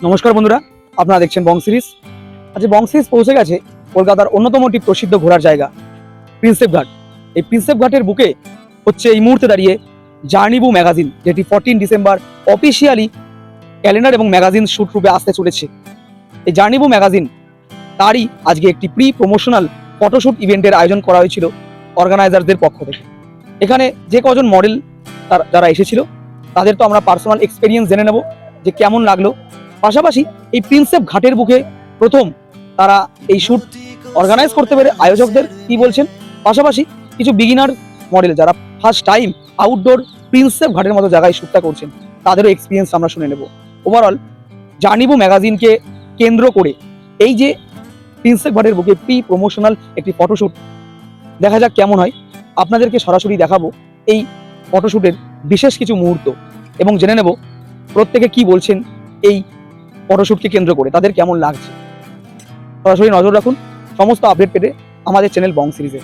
নমস্কার বন্ধুরা, আপনারা দেখছেন বং সিরিজ। আজ বং সিরিজ পৌঁছে গেছে কলকাতার অন্যতম একটি প্রসিদ্ধ ঘোরার জায়গা প্রিন্সেপ ঘাট। এই প্রিন্সেপ ঘাটের বুকে হচ্ছে এই মুহূর্তে দাঁড়িয়ে জার্নিবু ম্যাগাজিন, যেটি 14 ডিসেম্বর অফিসিয়ালি ক্যালেন্ডার এবং ম্যাগাজিন শুট রূপে আসতে চলেছে। এই জার্নিবু ম্যাগাজিন তারই আজকে একটি প্রি প্রমোশনাল ফটোশ্যুট ইভেন্টের আয়োজন করা হয়েছিল অর্গানাইজারদের পক্ষ থেকে। এখানে যে কজন মডেল যারা এসেছিল তাদের তো আমরা পার্সোনাল এক্সপেরিয়েন্স জেনে নেব যে কেমন লাগলো। পাশাপাশি এই প্রিন্সেপ ঘাটের বুকে প্রথম তারা এই শ্যুট অর্গানাইজ করতে পেরে আয়োজকদের কি বলছেন, পাশাপাশি কিছু বিগিনার মডেল যারা ফার্স্ট টাইম আউটডোর প্রিন্সেপ ঘাটের মতো জায়গায় শ্যুটটা করছেন তাদেরও এক্সপিরিয়েন্স আমরা শুনে নেব। ওভারঅল জার্নিবু ম্যাগাজিনকে কেন্দ্র করে এই যে প্রিন্সেপ ঘাটের বুকে প্রি প্রমোশনাল একটি ফটোশ্যুট, দেখা যাক কেমন হয়। আপনাদেরকে সরাসরি দেখাবো এই ফটোশ্যুটের বিশেষ কিছু মুহূর্ত এবং জেনে নেব প্রত্যেকে কি বলছেন এই ফটোশ্যুটকে কেন্দ্র করে, তাদের কেমন লাগছে। সরাসরি নজর রাখুন সমস্ত আপডেট পেতে আমাদের চ্যানেল বং সিরিজে।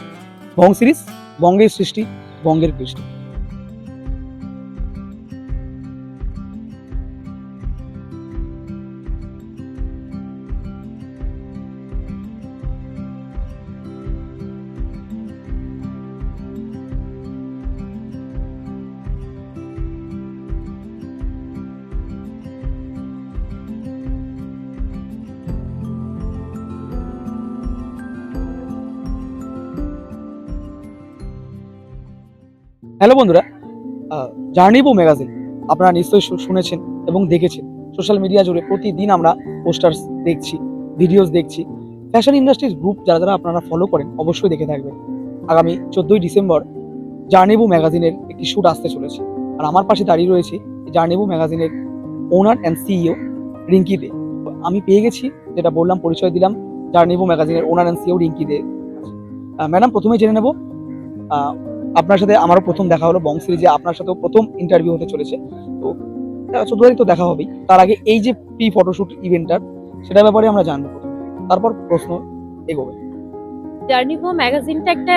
বং সিরিজ, বঙ্গের সৃষ্টি, বঙ্গের কৃষ্টি। হ্যালো বন্ধুরা, জার্নিবু ম্যাগাজিন আপনারা নিশ্চয়ই শুনেছেন এবং দেখেছেন। সোশ্যাল মিডিয়া জুড়ে প্রতিদিন আমরা পোস্টার্স দেখছি, ভিডিওস দেখছি। ফ্যাশন ইন্ডাস্ট্রির গ্রুপ যারা যারা আপনারা ফলো করেন অবশ্যই দেখে থাকবেন। আগামী 14ই ডিসেম্বর জার্নিবু ম্যাগাজিনের একটি শ্যুট আসতে চলেছে, আর আমার পাশে দাঁড়িয়ে রয়েছে জার্নিবু ম্যাগাজিনের owner and CEO Rinki De. আমি পেয়ে গেছি, যেটা বললাম, পরিচয় দিলাম, জার্নিবু ম্যাগাজিনের owner and CEO Rinki De. Madam, প্রথমে জেনে নেব, আপনার সাথে আমারও প্রথম দেখা হলো বং সিরিজে, আপনার সাথেও প্রথম ইন্টারভিউ হতে চলেছে। তো 14 তারিখ তো দেখা হবেই, তার আগে এই যে প্রি ফটোশ্যুট ইভেন্টটার, সেটার ব্যাপারে আমরা জানবো, তারপর প্রশ্ন এগোবে। জার্নিবু ম্যাগাজিনটা একটা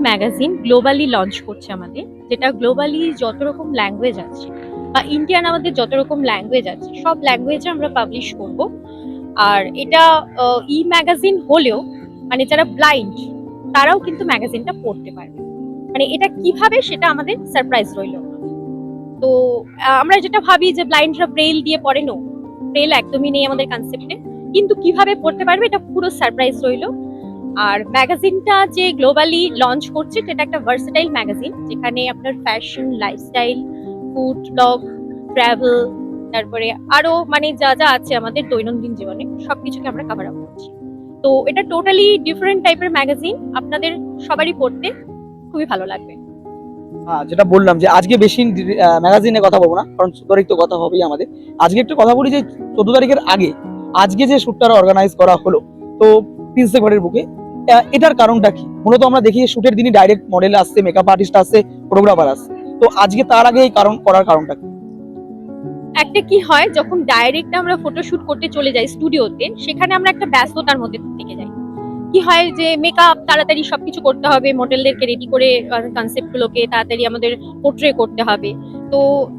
ম্যাগাজিন গ্লোবালি লঞ্চ করছে আমাদের, যেটা গ্লোবালি যত রকম ল্যাঙ্গুয়েজ আছে বা ইন্ডিয়ান আমাদের যত রকম ল্যাঙ্গুয়েজ আছে সব ল্যাঙ্গুয়েজে আমরা পাবলিশ করব। আর এটা ম্যাগাজিন হলেও মানে যারা ব্লাইন্ড তারাও কিন্তু ম্যাগাজিনটা পড়তে পারবে। মানে এটা কিভাবে সেটা আমাদের সারপ্রাইজ রইলো। তো আমরা যেটা ভাবি যে ব্লাইন্ডরা ব্রেইল দিয়ে পড়ে, নো, ব্রেইল একদমই নেই আমাদের কনসেপ্টে, কিন্তু কিভাবে পড়তে পারবে এটা পুরো সারপ্রাইজ রইলো। আর ম্যাগাজিনটা যে গ্লোবালি লঞ্চ করছে সেটা একটা ভার্সেটাইল ম্যাগাজিন, যেখানে আপনার fashion, lifestyle, food blog, travel, তারপরে আরো মানে যা যা আছে আমাদের দৈনন্দিন জীবনে সবকিছুকে আমরা কভার আপ করছি। তো এটা টোটালি ডিফারেন্ট টাইপের ম্যাগাজিন, আপনাদের সবারই পড়তে খুবই ভালো লাগবে। যেটা বললাম যে আজকে বেশি ম্যাগাজিনে কথা বলবো না, কারণ 14 তারিখ তো কথা হবেই আমাদের। আজকে একটু কথা বলি যে 14 তারিখের আগে আজকে যে শ্যুটটা অর্গানাইজ করা হলো, তো প্রিন্সেপ ঘাটের বুকে, এটার কারণটা কি? মূলত আমরা দেখি শুটের দিনই ডাইরেক্ট মডেল আসছে, মেকআপ আর্টিস্ট আসছে, ফটোগ্রাফার আসছে। তো আজকে তার আগে এই কারণটা কি? একটা কি হয়, যখন ডাইরেক্ট আমরা ফটোশুট করতে চলে যাই স্টুডিওতে, সেখানে আমরা একটা ব্যস্ততার মধ্যে থেকে যাই। কি হয় যে মেকআপ তাড়াতাড়ি সবকিছু করতে হবে, মডেলদেরকে রেডি করে কনসেপ্ট গুলোকে তাড়াতাড়ি আমাদের পোর্ট্রে করতে হবে। তো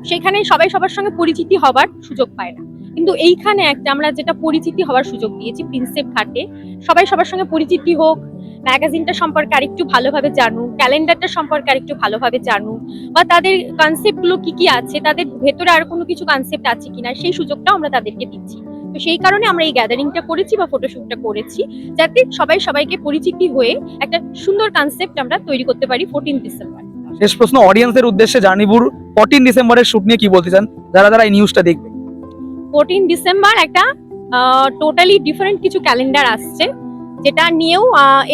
সেখানে সবাই সবার সঙ্গে পরিচিতি হবার সুযোগ পায় না। কিন্তু এইখানে একটা আমরা যেটা পরিচিতি হওয়ার সুযোগ দিয়েছি প্রিন্সেপ ঘাটে, সবাই সবার সঙ্গে পরিচিতি হোক, ম্যাগাজিনটা সম্পর্কে আরেকটু ভালোভাবে জানুক, ক্যালেন্ডারটা সম্পর্কে আরেকটু ভালোভাবে জানুক, বা তাদের কনসেপ্ট গুলো কি কি আছে, তাদের ভেতরে আর কোনো কিছু কনসেপ্ট আছে কিনা সেই সুযোগটাও আমরা তাদেরকে দিচ্ছি। তো সেই কারণে আমরা এই গ্যাদারিংটা করেছি বা ফটোশুটটা করেছি, যাতে সবাই সবাইকে পরিচিতি হয়ে একটা সুন্দর কনসেপ্ট আমরা তৈরি করতে পারি 14 ডিসেম্বর। শেষ প্রশ্ন অডিয়েন্সের উদ্দেশ্যে, জার্নিবুর 14 ডিসেম্বরের শুট নিয়ে কি বলতে চান যারা যারা এই নিউজটা দেখবে? 14 ডিসেম্বর একটা টোটালি ডিফারেন্ট কিছু ক্যালেন্ডার আসছে, যেটা নিয়েও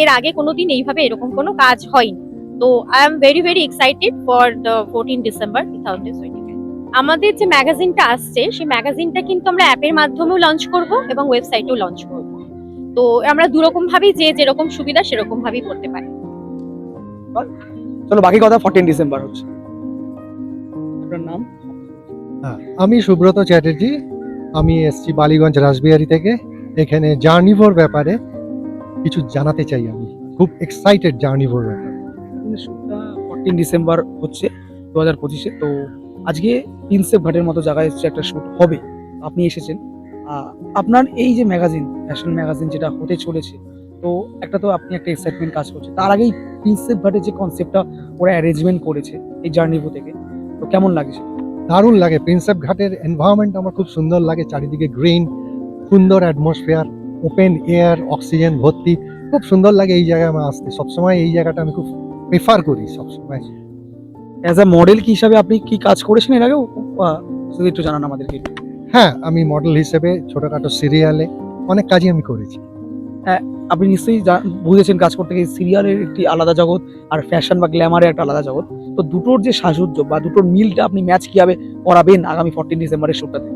এর আগে কোনোদিন এইভাবে এরকম কোনো কাজ হয়নি। তো I am very very excited for the 14 December 2025। আমাদের যে ম্যাগাজিনটা আসছে সেই ম্যাগাজিনটা কিন্তু আমরা অ্যাপের মাধ্যমেও লঞ্চ করব এবং ওয়েবসাইটেও লঞ্চ করব। তো আমরা দুরকম ভাবেই যে যেরকম সুবিধা সেরকম ভাবেই করতে পারি। চলো বাকি কথা 14 ডিসেম্বর হচ্ছে। আপনার নাম? আমি সুব্রত চ্যাটার্জি, আমি এসছি বালিগঞ্জ রাসবিহারি থেকে। এখানে জার্নিভোর ব্যাপারে কিছু জানাতে চাই। আমি খুব এক্সাইটেড জার্নিভোর ব্যাপারে। শুটটা 14 ডিসেম্বর হচ্ছে 2025-এ। তো আজকে প্রিন্সেপ ঘাটের মতো জায়গায় এসছে একটা শুট হবে, আপনি এসেছেন। আপনার এই যে ম্যাগাজিন, ফ্যাশন ম্যাগাজিন যেটা হতে চলেছে, তো একটা তো আপনি একটা এক্সাইটমেন্ট কাজ করছে, তার আগেই প্রিন্সেপ ঘাটের যে কনসেপ্টটা ওরা অ্যারেঞ্জমেন্ট করেছে এই জার্নিভো থেকে, তো কেমন লাগছে? দারুণ লাগে। প্রিন্সেপ ঘাটের এনভায়রনমেন্ট আমার খুব সুন্দর লাগে, চারিদিকে গ্রিন, সুন্দর অ্যাটমসফিয়ার, ওপেন এয়ার, অক্সিজেন ভর্তি, খুব সুন্দর লাগে এই জায়গায় আমার আসতে। সবসময় এই জায়গাটা আমি খুব প্রেফার করি সবসময়। অ্যাজ আ মডেল কি হিসাবে আপনি কি কাজ করেছেন এর আগেও? যদি একটু জানান আমাদেরকে। হ্যাঁ, আমি মডেল হিসেবে ছোটখাটো সিরিয়ালে অনেক কাজই আমি করেছি। আপনি নিশ্চয়ই বুঝেছেন কাজ করতে গিয়ে সিরিয়ালের একটি আলাদা জগৎ আর ফ্যাশন বা গ্ল্যামারের একটা আলাদা জগৎ। তো দুটোর যে সাজুজ্য বা দুটোর মিলটা আপনি ম্যাচ কিভাবে করাবেন আগামী 14 ডিসেম্বরের শুটটাতে?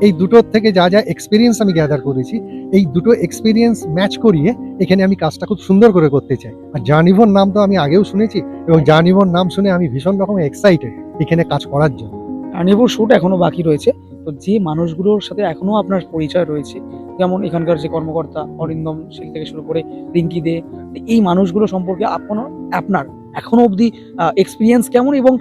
এই দুটোর থেকে যা যা এক্সপিরিয়েন্স আমি গ্যাদার করেছি, এই দুটো এক্সপিরিয়েন্স ম্যাচ করিয়ে এখানে আমি কাজটা খুব সুন্দর করে করতে চাই। আর জার্নিভোর নাম তো আমি আগেও শুনেছি, এবং জার্নিভোর নাম শুনে আমি ভীষণ রকম এক্সাইটেড এখানে কাজ করার জন্য। কার্নিভোর শুট এখনো বাকি রয়েছে। তো যে মানুষগুলোর সাথে এখনো আপনার পরিচয় রয়েছে, যেমন এখানকার যে কর্মকর্তা অরিন্দম শীল থেকে শুরু করে রিঙ্কি দে, এই মানুষগুলো সম্পর্কে আপনার এখনো অবধি এক্সপিরিয়েন্স কেমন, এবং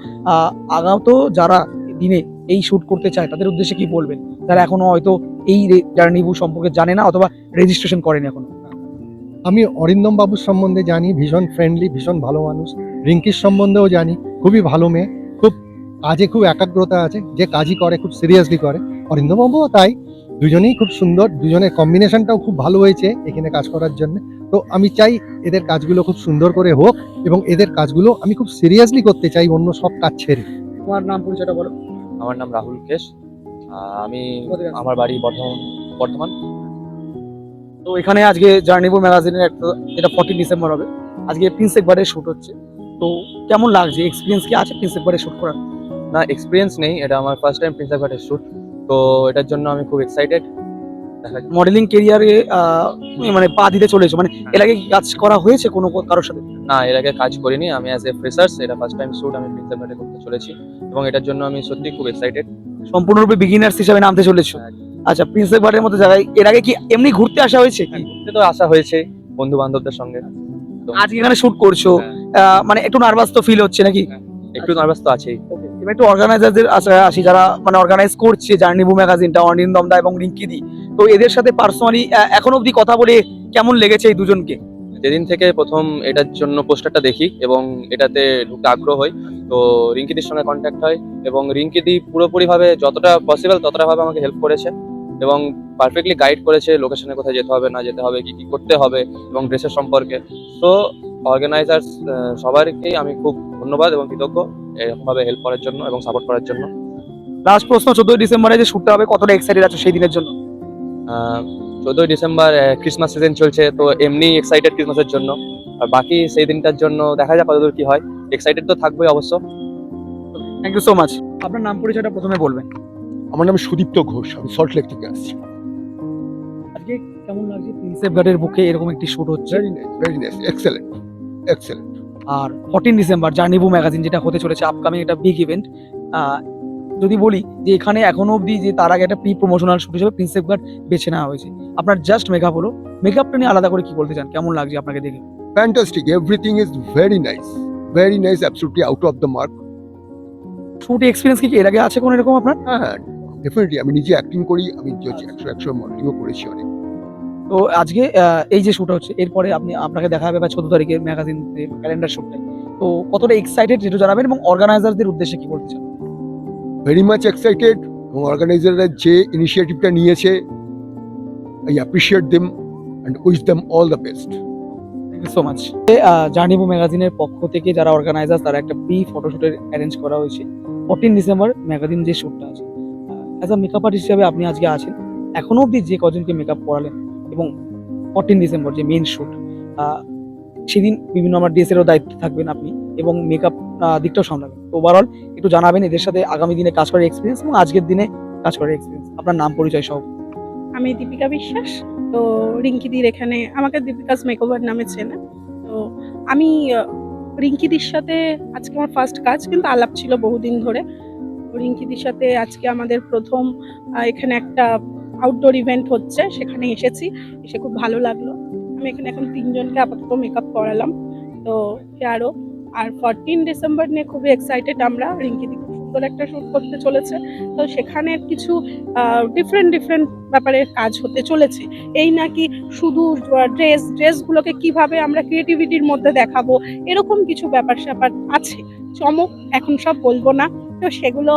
আগামত যারা দিনে এই শুট করতে চায় তাদের উদ্দেশ্যে কি বলবেন, যারা এখনো হয়তো এই জার্নিভো সম্পর্কে জানে না অথবা রেজিস্ট্রেশন করেনি এখনো? আমি অরিন্দম বাবুর সম্বন্ধে জানি, ভীষণ ফ্রেন্ডলি, ভীষণ ভালো মানুষ। রিঙ্কির সম্বন্ধেও জানি, খুবই ভালো মেয়ে, খুব কাজে খুব একাগ্রতা আছে, যে কাজই করে খুব সিরিয়াসলি করে। অরিন্দম বাবুও তাই, দুজনেই খুব সুন্দর, দুজনের কম্বিনেশনটাও খুব ভালো হয়েছে এখানে কাজ করার জন্য। তো আমি চাই এদের কাজগুলো খুব সুন্দর করে হোক, এবং এদের কাজগুলো আমি খুব সিরিয়াসলি করতে চাই অন্য সব কাজ ছেড়ে। তোমার নাম পরিচয়টা বলো। আমার নাম রাহুল কেশ। আমি কোথায় আছো? আমার বাড়ি বর্ধমান। তো এখানে আজকে জার্নিভো ম্যাগাজিনের একটা, যেটা 14 ডিসেম্বর হবে, আজকে প্রিন্স একবারে শুট হচ্ছে। তো কেমন লাগছে, এক্সপিরিয়েন্স কি আছে প্রিন্স একবারে শুট করার? না, এক্সপিরিয়েন্স নেই, এটা আমার ফার্স্ট টাইম প্রিন্সেপ ঘাটের শ্যুট। তো এটার জন্য আমি খুব এক্সাইটেড। দেখা যাক। মডেলিং কেরিয়ারে মানে পা দিতে চলেছো, মানে এর আগে কি কাজ করা হয়েছে কোনো কারোর সাথে? না, এর আগে কাজ করিনি, আমি অ্যাজ এ ফ্রেশার্স, এটা ফার্স্ট টাইম শ্যুট আমি প্রিন্সেপ ঘাটে করতে চলেছি, এবং এটার জন্য আমি সত্যি খুব এক্সাইটেড। সম্পূর্ণরূপে বিগিনার্স হিসেবে নামতে চলেছো। আচ্ছা, প্রিন্স একবারের মতো জায়গায় এর আগে কি এমনি ঘুরতে আসা হয়েছে কি? ঘুরতে তো আসা হয়েছে বন্ধু বান্ধবদের সঙ্গে। তো আজকে এখানে শুট করছো, মানে একটু নার্ভাস তো ফিল হচ্ছে নাকি? একটু নার্ভাস তো আছেই। এবার একটু অর্গানাইজারদের আসি, যারা মানে অর্গানাইজ করছে জার্নিভো ম্যাগাজিনটা, অরিন্দম দা এবং রিঙ্কি দি। তো এদের সাথে পার্সোনালি এখন অবধি কথা বলে কেমন লেগেছে এই দুজনকে? যেদিন থেকে প্রথম এটার জন্য পোস্টারটা দেখি এবং এটাতে ঢুকতে আগ্রহ হই, তো রিঙ্কিদির সঙ্গে কন্ট্যাক্ট হয়, এবং রিঙ্কিদি পুরোপুরিভাবে যতটা পসিবল ততটা ভাবে আমাকে হেল্প করেছে এবং পারফেক্টলি গাইড করেছে লোকেশনে কোথায় যেতে হবে না যেতে হবে, কি কি করতে হবে এবং ড্রেসের সম্পর্কে। তো অর্গানাইজার্স সবারকেই আমি খুব ধন্যবাদ এবং কৃতজ্ঞ এরকমভাবে হেল্প করার জন্য এবং সাপোর্ট করার জন্য। লাস্ট প্রশ্ন, 14 ডিসেম্বরে যে শুটটা হবে, কতটা এক্সাইটেড আছো সেই দিনের জন্য? 14 ডিসেম্বর ক্রিসমাস সিজন চলছে, তো এমনি এক্সাইটেড ক্রিসমাসের জন্য, আর বাকি সেই দিনটার জন্য দেখা যাক কতদূর কি হয়। এক্সাইটেড তো থাকবোই অবশ্য। Thank you so much. আপনার নাম পরিচয়টা প্রথমে বলবেন। আমার নাম সুদীপ্ত ঘোষ, আমি সল্টলেক থেকে আসছি। আজকে কেমন লাগছে প্রিন্সেপ ঘাটের বুকে এরকম একটি শুট হচ্ছে? Very nice, excellent, excellent. আর 14 ডিসেম্বর জার্নিভো ম্যাগাজিন যেটা হতে চলেছে আপকামিং একটা বিগ ইভেন্ট, যদি বলি যে এখানে এখনো অবধি যে তার আগে একটা প্রি প্রমোশনাল শুট হিসেবে প্রিন্সেপ ঘাট বেছে নেওয়া হয়েছে, আপনার জাস্ট মেকআপ হলো, মেকআপটা নিয়ে আলাদা করে কি বলতে চান, কেমন লাগছে আপনাকে দেখে? Fantastic, everything is very nice, absolutely out of the mark. Shoot experience কি এর আগে আছে কোনো এরকম আপনার? হ্যাঁ, ডেফিনেটলি আমি নিজে অ্যাক্টিং করি, আমি 100 মডেলিংও করেছি অনেক। তো আজকে এই যে শুট হচ্ছে, এরপরে আপনাকে দেখা যাবে বা 14 তারিখে ম্যাগাজিন ক্যালেন্ডার শুটটাই, তো কতটা এক্সাইটেড যেটা জানাবেন, এবং অর্গানাইজারদের উদ্দেশ্যে কি বলতে চান? ভেরি মাচ এক্সাইটেড, এবং অর্গানাইজাররা যে ইনিশিয়েটিভটা নিয়েছে, I appreciate them and wish them all the best. Thank you so much. জার্নিভো ম্যাগাজিনের পক্ষ থেকে যারা অর্গানাইজার, তারা একটা প্রি ফটোশুটের অ্যারেঞ্জ করা হয়েছে 14 ডিসেম্বর ম্যাগাজিন যে শুটটা আছে। অ্যাজ আ মেকআপ আর্টিস্ট হিসাবে আপনি আজকে আছেন, এখনো অবধি যে কজনকে মেকআপ করালেন, এবং 14 ডিসেম্বর যে মেন শুট, সেদিন বিভিন্ন আমার ড্রেসেরও দায়িত্ব থাকবেন আপনি, এবং মেকআপ দিকটাও সামলাবেন। তো ওভারঅল একটু জানাবেন এদের সাথে আগামী দিনে কাজ করার এক্সপিরিয়েন্স এবং আজকের দিনে কাজ করার এক্সপিরিয়েন্স, আপনার নাম পরিচয় সব। আমি দীপিকা বিশ্বাস। তো রিঙ্কিদির এখানে আমাকে দীপিকাস মেকওভার নামে চেনে। তো আমি রিঙ্কিদির সাথে আজকে আমার ফার্স্ট কাজ, কিন্তু আলাপ ছিল বহুদিন ধরে। রিঙ্কিদির সাথে আজকে আমাদের প্রথম এখানে একটা আউটডোর ইভেন্ট হচ্ছে, সেখানে এসেছি, এসে খুব ভালো লাগলো। আমি এখানে এখন 3 জনকে আপাতত মেকআপ করালাম, তো আরও। আর 14 ডিসেম্বর নিয়ে খুবই এক্সাইটেড আমরা। রিঙ্কিদি খুব সুন্দর একটা শ্যুট করতে চলেছে। তো সেখানে কিছু ডিফারেন্ট ব্যাপারে কাজ হতে চলেছে। এই নাকি শুধু ড্রেসগুলোকে কিভাবে আমরা ক্রিয়েটিভিটির মধ্যে দেখাবো, এরকম কিছু ব্যাপার-স্যাপার আছে। চমক এখন সব বলবো না। তো সেগুলো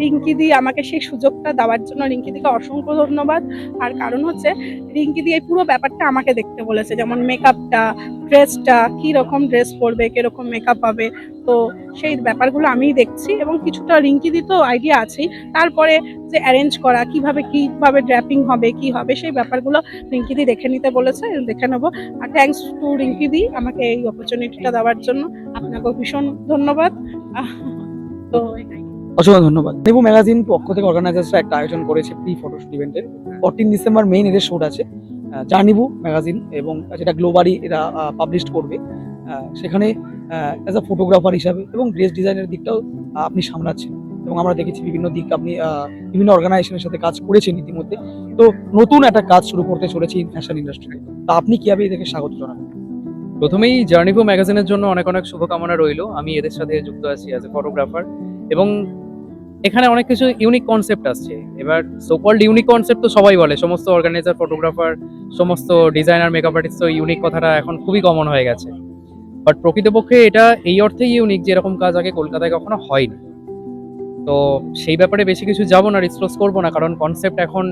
রিঙ্কিদি আমাকে সেই সুযোগটা দেওয়ার জন্য রিঙ্কিদিকে অসংখ্য ধন্যবাদ। আর কারণ হচ্ছে রিঙ্কিদি এই পুরো ব্যাপারটা আমাকে দেখতে বলেছে, যেমন মেকআপটা, ড্রেসটা, কীরকম ড্রেস পরবে, কীরকম মেকআপ হবে। তো সেই ব্যাপারগুলো আমিই দেখছি এবং কিছুটা রিঙ্কিদি তো আইডিয়া আছেই। তারপরে যে অ্যারেঞ্জ করা, কিভাবে ড্র্যাপিং হবে, কি হবে, সেই ব্যাপারগুলো রিঙ্কিদি দেখে নিতে বলেছে, দেখে নেবো। আর থ্যাঙ্কস টু রিঙ্কিদি আমাকে এই অপরচুনিটিটা দেওয়ার জন্য। আপনাকেও ভীষণ ধন্যবাদ। তো এটাই। অসংখ্য ধন্যবাদ। নেবু ম্যাগাজিন পক্ষ থেকে অর্গানাইজার্সরা একটা আয়োজন করেছে প্রি ফটোশুট ইভেন্টের। 14 ডিসেম্বর মেইন এদের শুট আছে জার্নিবু ম্যাগাজিন, এবং যেটা গ্লোবালি এরা পাবলিশ করবে। সেখানে অ্যাজ আ ফটোগ্রাফার হিসাবে এবং ড্রেস ডিজাইনের দিকটাও আপনি সামলাচ্ছেন, এবং আমরা দেখেছি বিভিন্ন দিক আপনি বিভিন্ন অর্গানাইজেশনের সাথে কাজ করেছেন ইতিমধ্যে। তো নতুন একটা কাজ শুরু করতে চলেছে ফ্যাশন ইন্ডাস্ট্রিতে, তা আপনি কিভাবে এদেরকে স্বাগত জানাবেন? প্রথমেই জার্নিভো ম্যাগাজিনের জন্য অনেক অনেক শুভকামনা রইলো। আমি এদের সাথে যুক্ত আছি অ্যাজ এ ফটোগ্রাফার, এবং এখানে অনেক কিছু ইউনিক কনসেপ্ট আসছে। এবার সোকল্ড ইউনিক কনসেপ্ট তো সবাই বলে, সমস্ত অর্গানাইজার, ফটোগ্রাফার, সমস্ত ডিজাইনার, মেকআপ আর্টিস্ট, তো ইউনিক কথাটা এখন খুবই কমন হয়ে গেছে। বাট প্রকৃতপক্ষে এটা এই অর্থেই ইউনিক যে এরকম কাজ আগে কলকাতায় কখনো হয়নি। তো সেই ব্যাপারে বেশি কিছু যাবো না, ডিসক্লোজ করবো না, কারণ কনসেপ্ট এখন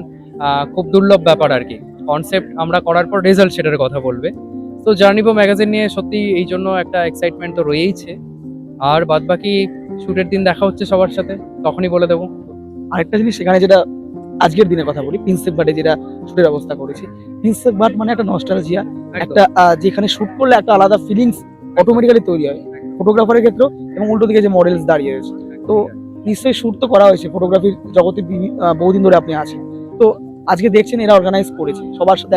খুব দুর্লভ ব্যাপার আর কি। কনসেপ্ট আমরা করার পর রেজাল্ট সেটার কথা বলবে। তো জার্নিভো ম্যাগাজিন নিয়ে সত্যি এই জন্য একটা এক্সাইটমেন্ট তো রয়েইছে। আর বাদ বাকি শুটের দিন দেখা হচ্ছে সবার সাথে, তখনই বলে দেবো। আরেকটা জিনিস, সেখানে যেটা আজকের দিনের কথা বলি, প্রিন্সেপ ঘাটে যেটা শুটের ব্যবস্থা করেছে, প্রিন্সেপ ঘাট মানে একটা নস্টালজিয়া, একটা যেখানে শুট করলে একটা আলাদা ফিলিংস অটোমেটিক্যালি তৈরি হয় ফটোগ্রাফারের ক্ষেত্রে, এবং উল্টো দিকে যে মডেলস দাঁড়িয়ে রয়েছে। তো নিশ্চয়ই শুট তো করা হয়েছে, ফটোগ্রাফির জগতে বহুদিন ধরে আপনি আছেন। তো আজকে দেখছেন এরা অর্গানাইজ করেছে, সবার সাথে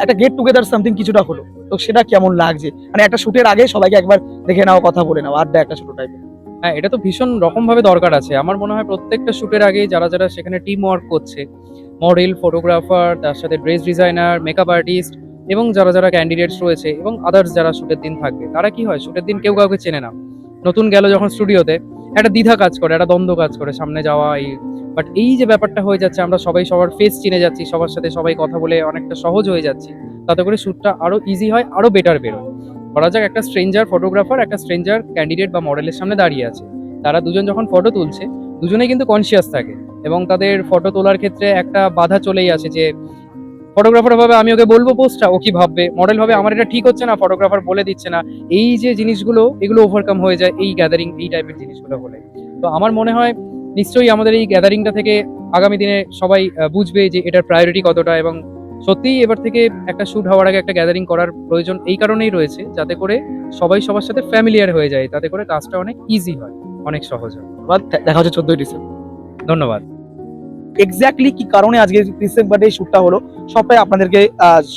একটা গেট টুগেদার সামথিং কিছুটা হলো, তো সেটা কেমন লাগছে? মানে একটা শুটের আগে সবাইকে একবার দেখে নাও, কথা বলে নাও, আড্ডা একটা ছোট টাইপের। হ্যাঁ, এটা তো ভীষণ রকম ভাবে দরকার আছে। আমার মনে হয় প্রত্যেকটা শুটের আগে যারা যারা সেখানে টিম ওয়ার্ক করছে, মডেল, ফটোগ্রাফার, তার সাথে ড্রেস ডিজাইনার, মেকআপ আর্টিস্ট, এবং যারা যারা ক্যান্ডিডেটস রয়েছে এবং আদার্স যারা শুটের দিন থাকবে, তারা কি হয় শুটের দিন কেউ কাউকে চেনে না। নতুন গেল যখন স্টুডিওতে, একটা দ্বিধা কাজ করে, একটা দ্বন্দ্ব কাজ করে সামনে যাওয়া। বাট এই যে ব্যাপারটা হয়ে যাচ্ছে, আমরা সবাই সবার ফেস চিনে যাচ্ছি, সবার সাথে সবাই কথা বলে অনেকটা সহজ হয়ে যাচ্ছি, তাতে করে শ্যুটটা আরো ইজি হয়, আরো বেটার বেরোয়। ধরা যাক একটা স্ট্রেঞ্জার ফটোগ্রাফার একটা স্ট্রেঞ্জার ক্যান্ডিডেট বা মডেলের সামনে দাঁড়িয়ে আছে, তারা দুজন যখন ফটো তুলছে, দুজনেই কিন্তু কনসিয়াস থাকে, এবং তাদের ফটো তোলার ক্ষেত্রে একটা বাধা চলেই আসে যে ফটোগ্রাফার ভাবে আমি ওকে বলবো পোস্টটা, ও কি ভাববে, মডেল ভাবে আমার এটা ঠিক হচ্ছে না, ফটোগ্রাফার বলে দিচ্ছে না। এই যে জিনিসগুলো, এগুলো ওভারকাম হয়ে যায় এই গ্যাদারিং, এই টাইপের জিনিসগুলো হলে। তো আমার মনে হয় নিশ্চয়ই আমাদের এই গ্যাদারিংটা থেকে আগামী দিনে সবাই বুঝবে যে এটার প্রায়োরিটি কতটা, এবং সত্যিই এবার থেকে একটা শুট হওয়ার আগে একটা গ্যাদারিং করার প্রয়োজন এই কারণেই রয়েছে, যাতে করে সবাই সবার সাথে ফ্যামিলিয়ার হয়ে যায়, তাতে করে কাজটা অনেক ইজি হয়, অনেক সহজ হয়। দেখা হচ্ছে 14 ডিসেম্বর। ধন্যবাদ। এক্স্যাক্টলি কি কারণে আজকে প্রিন্সেপ ঘাটে শুটটা হলো সবটাই আপনাদেরকে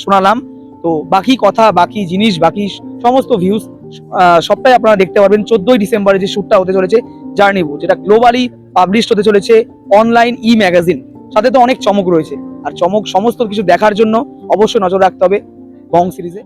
শোনালাম। তো বাকি কথা, বাকি জিনিস, বাকি সমস্ত ভিউজ সবটাই আপনারা দেখতে পারবেন 14 ডিসেম্বরে যে শুটটা হতে চলেছে জার্নিবু, যেটা গ্লোবালি পাবলিশ হতে চলেছে অনলাইন ই ম্যাগাজিন। সাথে তো অনেক চমক রয়েছে, আর চমক সমস্ত কিছু দেখার জন্য অবশ্যই নজর রাখতে হবে বং সিরিজে।